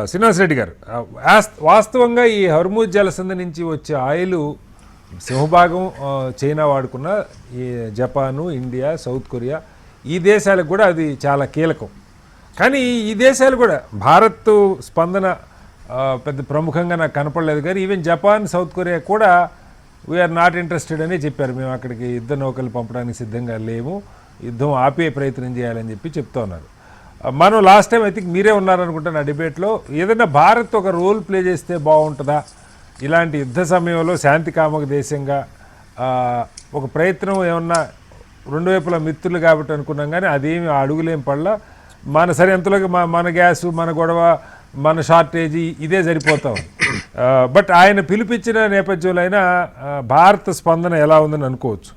శ్రీనివాస్ రెడ్డి గారు, వాస్తవంగా ఈ హర్మూజ్ జలసంధి నుంచి వచ్చే ఆయిల్ సింహభాగం చైనా వాడుకున్న ఈ జపాను, ఇండియా, సౌత్ కొరియా ఈ దేశాలకు కూడా అది చాలా కీలకం. కానీ ఈ దేశాలు కూడా భారత్ స్పందన పెద్ద ప్రముఖంగా నాకు కనపడలేదు. కానీ ఈవెన్ జపాన్, సౌత్ కొరియా కూడా వీఆర్ నాట్ ఇంట్రెస్టెడ్ అని చెప్పారు. మేము అక్కడికి యుద్ధ నౌకలు పంపడానికి సిద్ధంగా లేము, యుద్ధం ఆపే ప్రయత్నం చేయాలని చెప్పి చెప్తా ఉన్నారు. మనం లాస్ట్ టైం ఐ థింక్ మీరే ఉన్నారనుకుంటాను ఆ డిబేట్లో. ఏదైనా భారత్ ఒక రోల్ ప్లే చేస్తే బాగుంటుందా, ఇలాంటి యుద్ధ సమయంలో శాంతి కామక దేశంగా ఒక ప్రయత్నం ఏమన్నా, రెండు వైపులా మిత్రులు కాబట్టి అనుకున్నాం. కానీ అదేమి అడుగులేం పడలా. మన సరే ఎంతలోకి మన గ్యాసు, మన గొడవ, మన షార్టేజీ ఇదే సరిపోతాం. బట్ ఆయన పిలిపించిన నేపథ్యంలో అయినా భారత స్పందన ఎలా ఉందని అనుకోవచ్చు.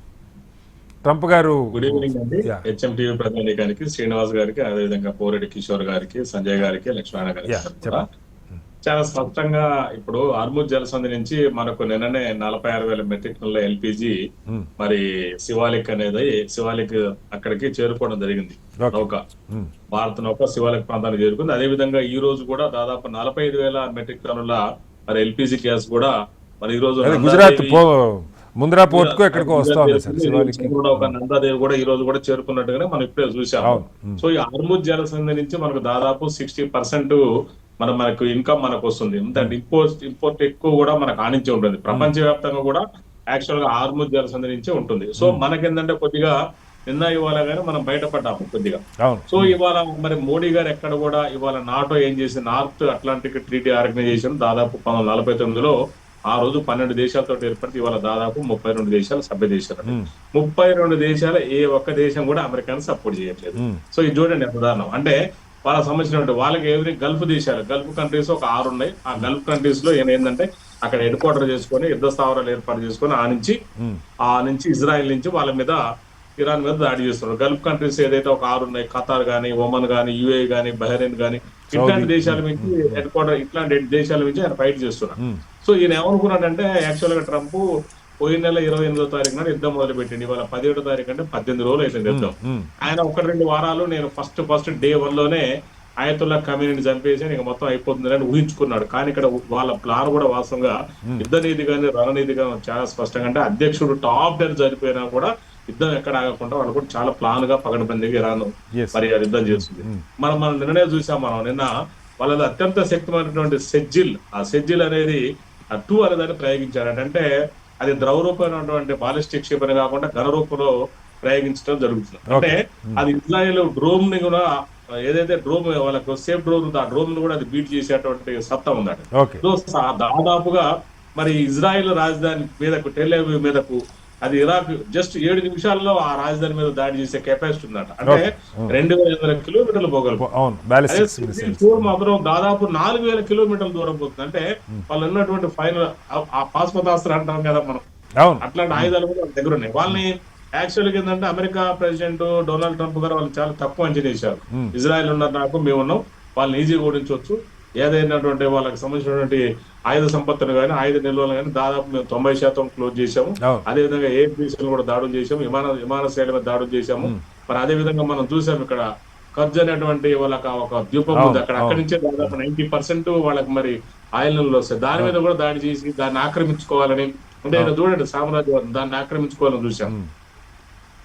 ట్రంప్ గారు గుడ్ ఈవినింగ్ అండి. హెచ్ఎంటీవీ ప్రతినిధికి, శ్రీనివాస్ గారికి, అదేవిధంగా పోరెడ్డి కిషోర్ గారికి, సంజయ్ గారికి, లక్ష్మణ గారికి చాలా స్పష్టంగా ఇప్పుడు హర్మూజ్ జలసంధి నుంచి మనకు నిన్ననే 46,000 మెట్రిక్ టన్నుల ఎల్పిజి మరి శివాలిక్ అక్కడికి చేరుకోవడం జరిగింది. నౌక, భారత నౌక శివాలిక్ ప్రాంతానికి చేరుకుంది. అదే విధంగా ఈ రోజు కూడా దాదాపు 45,000 మెట్రిక్ టన్నుల మరి ఎల్పిజి గ్యాస్ కూడా మరి ఈ రోజు గుజరాత్ ముంద్రా పోర్ట్ కు ఎక్కడికో ఒక నందాదేవి కూడా ఈ రోజు కూడా చేరుకున్నట్టుగానే మనం ఇప్పుడే చూసాము. సో ఈ హర్మూజ్ జలసంధి నుంచి మనకు దాదాపు 60% మనకు ఇన్కమ్ మనకు వస్తుంది. ఎందుకంటే ఇంపోర్ట్ ఎక్కువ కూడా మనకు ఆనించి ఉంటుంది. ప్రపంచవ్యాప్తంగా కూడా యాక్చువల్ గా హర్మూజ్ జలసంధి నుంచే ఉంటుంది. సో మనకేంటంటే కొద్దిగా నిన్న ఇవాళ కానీ మనం బయటపడ్డాము కొద్దిగా. సో ఇవాళ మరి మోడీ గారు ఎక్కడ కూడా ఇవాళ నాటో ఏం చేసింది, నార్త్ అట్లాంటిక్ ట్రీటీ ఆర్గనైజేషన్ దాదాపు 1949లో ఆ రోజు 12 దేశాలతో ఏర్పడితే ఇవాళ దాదాపు 32 దేశాలు సభ్య దేశాలు. 32 దేశాలు ఏ ఒక్క దేశం కూడా అమెరికాను సపోర్ట్ చేయట్లేదు. సో ఇది చూడండి ఎంత దారుణం. అంటే వాళ్ళకి సంబంధించినటువంటి వాళ్ళకి ఎవరి గల్ఫ్ దేశాలు, గల్ఫ్ కంట్రీస్ ఒక 6 ఉన్నాయి. ఆ గల్ఫ్ కంట్రీస్ లో ఏంటంటే అక్కడ హెడ్ క్వార్టర్ చేసుకొని యుద్ధ స్థావరాలు ఏర్పాటు చేసుకొని ఆ నుంచి ఇజ్రాయెల్ నుంచి వాళ్ళ మీద, ఇరాన్ మీద దాడి చేస్తున్నారు. గల్ఫ్ కంట్రీస్ ఏదైతే ఒక 6 ఉన్నాయి, ఖతార్ గానీ, ఒమన్ గానీ, యుఏ గానీ, బహ్రెయిన్ గానీ, ఇట్లాంటి దేశాల నుంచి హెడ్ క్వార్టర్, ఇట్లాంటి దేశాల నుంచి ఆయన ఫైట్ చేస్తున్నారు. సో ఈయన ఏమనుకున్నాడంటే యాక్చువల్ గా ట్రంప్ పోయిన నెల 28వ తారీఖు నాడు యుద్ధం మొదలు పెట్టింది. ఇవాళ 17వ తారీఖు అంటే 18 రోజులు అవుతుంది యుద్ధం. ఆయన 1-2 వారాలు నేను ఫస్ట్ డే 1 లోనే ఆయతుల్లా ఖమేనీని చంపేసి ఇక మొత్తం అయిపోతుందని ఊహించుకున్నాడు. కానీ ఇక్కడ వాళ్ళ ప్లాన్ కూడా వాస్తవంగా యుద్ధ నీతి కానీ రణనీతి కానీ చాలా స్పష్టంగా, అంటే అధ్యక్షుడు టాప్ డేర్ జరిపోయినా కూడా యుద్ధం ఎక్కడ ఆగకుండా వాళ్ళు కూడా చాలా ప్లాన్ గా పగడబందిగా ఇరాన్ మరి యుద్ధం చేస్తుంది. మనం నిన్ననే చూసాం. మనం నిన్న వాళ్ళది అత్యంత శక్తిమైనటువంటి సెజ్జిల్ అనేది 2 అనేదాన్ని ప్రయోగించారు. అంటే అది ద్రవ రూపమైనటువంటి బాలిస్టిక్ క్షిపణి కాకుండా ఘన రూపంలో ప్రయోగించడం జరుగుతుంది. అంటే అది ఇజ్రాయెల్ డ్రోన్ ని కూడా, ఏదైతే డ్రోన్ వాళ్ళకు సేఫ్ డ్రోన్ ఉందో ఆ డ్రోన్ ని కూడా అది బీట్ చేసేటువంటి సత్తా ఉందండి. దాదాపుగా మరి ఇజ్రాయెల్ రాజధాని మీదకు, టెల్ అవీవ్ మీదకు, అది ఇరాక్ జస్ట్ 7 నిమిషాల్లో ఆ రాజధాని మీద దాడి చేసే కెపాసిటీ ఉందట. అంటే 2,500 కిలోమీటర్లు పోగలరు. మాత్రం దాదాపు 4,000 కిలోమీటర్ల దూరం పోతుంది. అంటే వాళ్ళు ఉన్నటువంటి ఫైనల్ ఆ పాస్పతాస్త్రం అంటాం కదా మనం, అట్లాంటి ఆయుధాలు కూడా వాళ్ళ దగ్గర ఉన్నాయి. వాళ్ళని యాక్చువల్గా ఏంటంటే అమెరికా ప్రెసిడెంట్ డొనాల్డ్ ట్రంప్ గారు వాళ్ళు చాలా తక్కువ అంచనా వేశారు. ఇజ్రాయెల్ ఉన్నారు, నాకు మేము ఉన్నాం, వాళ్ళని ఈజీగా ఓడించవచ్చు. ఏదైనటువంటి వాళ్ళకి సంబంధించినటువంటి ఆయుధ సంపత్తులు కానీ, ఆయుధ నిల్వలు కానీ దాదాపు మేము 90% క్లోజ్ చేశాము. అదేవిధంగా ఎయిర్ బేస్లు కూడా దాడులు చేశాము, విమానాశ్రయాల మీద దాడులు చేశాము. మరి అదే విధంగా మనం చూసాము ఇక్కడ కర్జ్ అనేటువంటి వాళ్ళకి ఒక ద్వీపం ఉంది, అక్కడి నుంచే దాదాపు 90% వాళ్ళకి మరి ఆయిల్ నిల్వలు వస్తాయి. దాని మీద కూడా దాడి చేసి దాన్ని ఆక్రమించుకోవాలని, అంటే చూడండి సామ్రాజ్యవాదం, దాన్ని ఆక్రమించుకోవాలని చూసాం.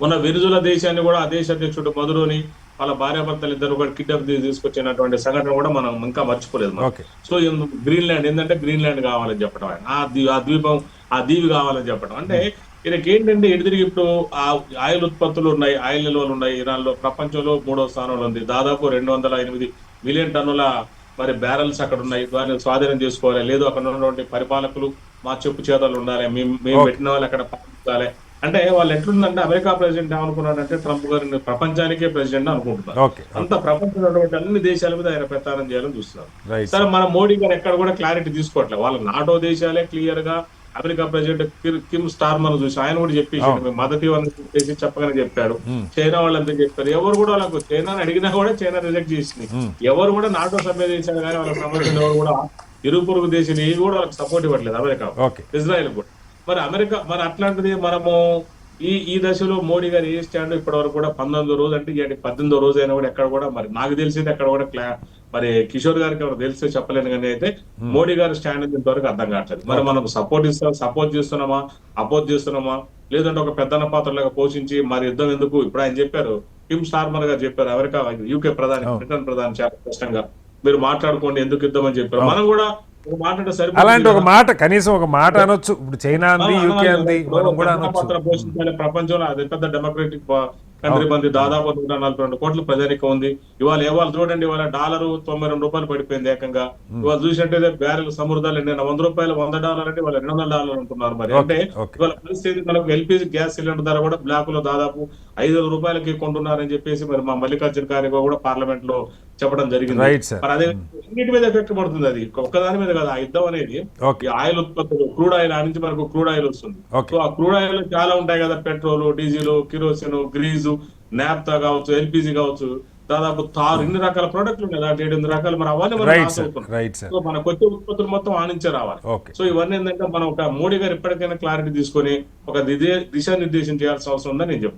మొన్న వెనుజులా దేశాన్ని కూడా ఆ దేశ అధ్యక్షుడు మదురోని వాళ్ళ భార్యాభర్తలు ఇద్దరు కూడా కిడ్నాప్ తీసుకొచ్చినటువంటి సంఘటన కూడా మనం ఇంకా మర్చిపోలేదు. సో గ్రీన్లాండ్ ఏంటంటే గ్రీన్లాండ్ కావాలని చెప్పడం, ఆ దీవి కావాలని చెప్పడం. అంటే ఈయనకి ఏంటంటే ఎటు తిరిగి ఇప్పుడు ఆ ఆయిల్ ఉత్పత్తులు ఉన్నాయి, ఆయిల్ నిల్వలు ఉన్నాయి. ఇరాన్ లో ప్రపంచంలో 3వ స్థానంలో ఉంది. దాదాపు 208 మిలియన్ టన్నుల మరి బ్యారెల్స్ అక్కడ ఉన్నాయి. దాన్ని స్వాధీనం చేసుకోవాలి, లేదు అక్కడ ఉన్నటువంటి పరిపాలకులు మా చెప్పు చేతలు ఉండాలి, మేము పెట్టిన వాళ్ళు అక్కడ పాటించాలి. అంటే వాళ్ళు ఎట్లుందంటే అమెరికా ప్రెసిడెంట్ ఏమనుకున్నాడంటే ట్రంప్ గారిని ప్రపంచానికే ప్రెసిడెంట్ అనుకుంటున్నారు. అంత ప్రపంచంలో ఉన్నటువంటి అన్ని దేశాల మీద ఆయన ప్రచారం చేయాలని చూస్తున్నారు. సరే, మన మోడీ గారు ఎక్కడ కూడా క్లారిటీ తీసుకోవట్లేదు. వాళ్ళ నాటో దేశాలే క్లియర్ గా అమెరికా ప్రెసిడెంట్ కిమ్ స్టార్మర్ చూసి ఆయన కూడా చెప్పేసి మేము మద్దతు ఇవ్వాలని చెప్పేసి చెప్పగానే చెప్పాడు. చైనా వాళ్ళంతా చెప్పారు. ఎవరు కూడా వాళ్ళకు చైనాని అడిగినా కూడా చైనా రిజెక్ట్ చేసింది. ఎవరు కూడా నాటో సభ్య దేశాలు కానీ వాళ్ళకి సంబంధించిన ఎవరు కూడా ఇరుగు పొరుగు దేశాలు ఏవి కూడా వాళ్ళకి సపోర్ట్ ఇవ్వట్లేదు అమెరికా, ఇజ్రాయెల్ కూడా. మరి అమెరికా మరి అట్లాంటిది మనము ఈ దశలో మోడీ గారు ఏ స్టాండ్ ఇప్పటి వరకు కూడా 19వ రోజు అంటే 18వ రోజు అయినా కూడా ఎక్కడ కూడా మరి నాకు తెలిసింది ఎక్కడ కూడా మరి కిషోర్ గారికి ఎవరు తెలిస్తే చెప్పలేను కానీ అయితే మోడీ గారి స్టాండ్ ఇంతవరకు అర్థం కావట్లేదు. మరి మనం సపోర్ట్ చేస్తున్నామా, అపోజ్ చేస్తున్నామా, లేదంటే ఒక పెద్దన్న పాత్రలాగా పోషించి మరి యుద్ధం ఎందుకు? ఇప్పుడు ఆయన చెప్పారు, కిమ్ స్టార్మర్ గారు చెప్పారు, అమెరికా యూకే ప్రధాని, బ్రిటన్ ప్రధాని చాలా స్పష్టంగా మీరు మాట్లాడుకోండి ఎందుకు యుద్ధం అని చెప్పారు. మనం కూడా ఒక మాట అంటే అలాంటి సరిపోతుంది ఒక కదా. మాట కనీసం ఒక మాట అనొచ్చు. ఇప్పుడు చైనా అంది, యూకే అంది, మనం కూడా ప్రధాన అనొచ్చు. పాత్ర పోషించాలి. ప్రపంచంలో అతి పెద్ద డెమోక్రటిక్ కంట్రీ మంది దాదాపు 142 కోట్ల ప్రజానికం ఉంది. ఇవాళ చూడండి, ఇవాళ డాలరు 92 రూపాయలు పడిపోయింది ఏకంగా. ఇవాళ చూసినట్టయితే బ్యారెల్ సముద్రాలు నిన్న $100 $100 అంటే ఇవాళ $200 ఉంటున్నారు. మరి అంటే ఓకే. ఇవాళ పరిస్థితి మనకు ఎల్పిజి గ్యాస్ సిలిండర్ ధర కూడా బ్లాక్ లో దాదాపు 5,000 రూపాయలకి కొంటున్నారని చెప్పేసి మరి మా మల్లికార్జున ఖార్గే కూడా పార్లమెంట్ లో చెప్పడం జరిగింది. Right sir. మరి అదే అన్నిటి మీద ఎఫెక్ట్ పడుతుంది. అది ఒక్కదాని మీద కదా. ఆ యుద్ధం అనేది ఓకే. ఈ ఆయిల్ ఉత్పత్తులు, క్రూడ్ ఆయిల్, ఆ నుంచి మనకు క్రూడ్ ఆయిల్ వస్తుంది. ఓకే. సో ఆ క్రూడ్ ఆయిల్ చాలా ఉంటాయి కదా, petrol, diesel, kerosene, grease, naphtha కావచ్చు, ఎల్పిజి కావచ్చు, దాదాపు తారు, ఇన్ని రకాల ప్రోడక్ట్లు ఉన్నాయి, 7-8 రకాలు. మరి అవన్నీ మనం రైట్ లాస్ సార్. అవుతున్నాం. Right sir. సో మనకు వచ్చే ఉత్పత్తులు మొత్తం ఆనించే రావాలి. ఓకే. సో ఇవన్నీ ఏంటంటే మనం ఒక మోడీ గారు ఎప్పటికైనా క్లారిటీ తీసుకొని ఒక దిశానిర్దేశం చేయాల్సిన అవసరం ఉందని నేను చెప్తాను.